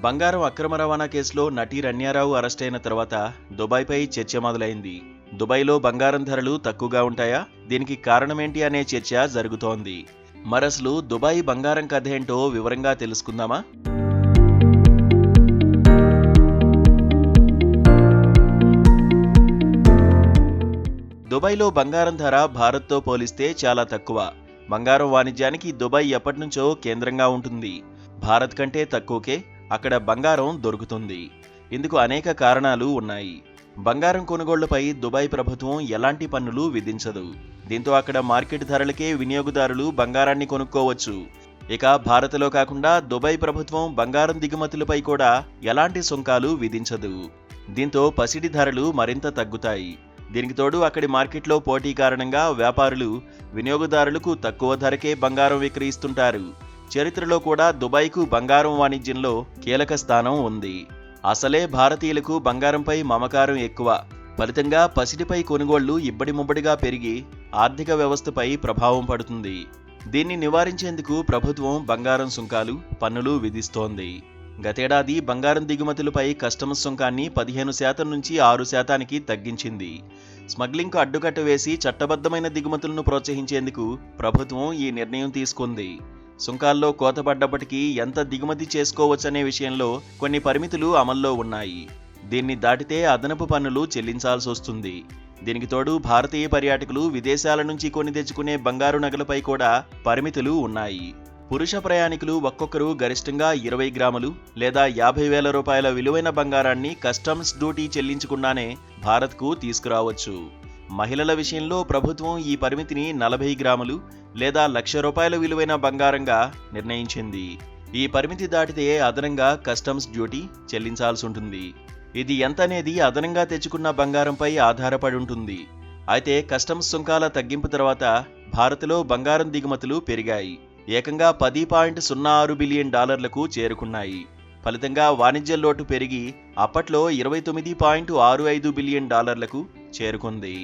బంగారం అక్రమ రవాణా కేసులో నటి రన్యారావు అరెస్ట్ అయిన తర్వాత దుబాయ్పై చర్చ మొదలైంది. దుబాయ్లో బంగారం ధరలు తక్కువగా ఉంటాయా? దీనికి కారణమేంటి అనే చర్చ జరుగుతోంది. మరసలు దుబాయ్ బంగారం కథ ఏంటో వివరంగా తెలుసుకుందామా? దుబాయ్లో బంగారం ధర భారత్తో పోలిస్తే చాలా తక్కువ. బంగారం వాణిజ్యానికి దుబాయ్ ఎప్పటినుంచో కేంద్రంగా ఉంటుంది. భారత్ కంటే తక్కువకే అక్కడ బంగారం దొరుకుతుంది. ఇందుకు అనేక కారణాలు ఉన్నాయి. బంగారం కొనుగోళ్లపై దుబాయ్ ప్రభుత్వం ఎలాంటి పన్నులు విధించదు. దీంతో అక్కడ మార్కెట్ ధరలకే వినియోగదారులు బంగారాన్ని కొనుక్కోవచ్చు. ఇక భారత్లో కాకుండా దుబాయ్ ప్రభుత్వం బంగారం దిగుమతులపై కూడా ఎలాంటి సుంకాలు విధించదు. దీంతో పసిడి ధరలు మరింత తగ్గుతాయి. దీనికి తోడు అక్కడి మార్కెట్లో పోటీ కారణంగా వ్యాపారులు వినియోగదారులకు తక్కువ ధరకే బంగారం విక్రయిస్తుంటారు. చరిత్రలో కూడా దుబాయ్కు బంగారం వాణిజ్యంలో కీలక స్థానం ఉంది. అసలే భారతీయులకు బంగారంపై మమకారం ఎక్కువ. ఫలితంగా పసిడిపై కొనుగోళ్లు ఇబ్బడిముబ్బడిగా పెరిగి ఆర్థిక వ్యవస్థపై ప్రభావం పడుతుంది. దీన్ని నివారించేందుకు ప్రభుత్వం బంగారం సుంకాలు, పన్నులు విధిస్తోంది. గతేడాది బంగారం దిగుమతులపై కస్టమ్స్ సుంకాన్ని 15% నుంచి 6%కి తగ్గించింది. స్మగ్లింగ్కు అడ్డుకట్ట వేసి చట్టబద్ధమైన దిగుమతులను ప్రోత్సహించేందుకు ప్రభుత్వం ఈ నిర్ణయం తీసుకుంది. సుంకాల్లో కోతపడ్డప్పటికీ ఎంత దిగుమతి చేసుకోవచ్చనే విషయంలో కొన్ని పరిమితులు అమల్లో ఉన్నాయి. దీన్ని దాటితే అదనపు పన్నులు చెల్లించాల్సి వస్తుంది. దీనికి తోడు భారతీయ పర్యాటకులు విదేశాల నుంచి కొని తెచ్చుకునే బంగారు నగలపై కూడా పరిమితులు ఉన్నాయి. పురుష ప్రయాణికులు ఒక్కొక్కరు గరిష్టంగా 20 గ్రాములు లేదా 50,000 రూపాయల విలువైన బంగారాన్ని కస్టమ్స్ డ్యూటీ చెల్లించకుండానే భారత్కు తీసుకురావచ్చు. మహిళల విషయంలో ప్రభుత్వం ఈ పరిమితిని 40 గ్రాములు లేదా 1,00,000 రూపాయల విలువైన బంగారంగా నిర్ణయించింది. ఈ పరిమితి దాటితే అదనంగా కస్టమ్స్ డ్యూటీ చెల్లించాల్సి ఉంటుంది. ఇది ఎంతనేది అదనంగా తెచ్చుకున్న బంగారంపై ఆధారపడి ఉంటుంది. అయితే కస్టమ్స్ సుంకాల తగ్గింపు తర్వాత భారత్లో బంగారం దిగుమతులు పెరిగాయి. ఏకంగా $10.06 బిలియన్ చేరుకున్నాయి. ఫలితంగా వాణిజ్య లోటు పెరిగి అప్పట్లో $29.65 బిలియన్ చేరుకుంది.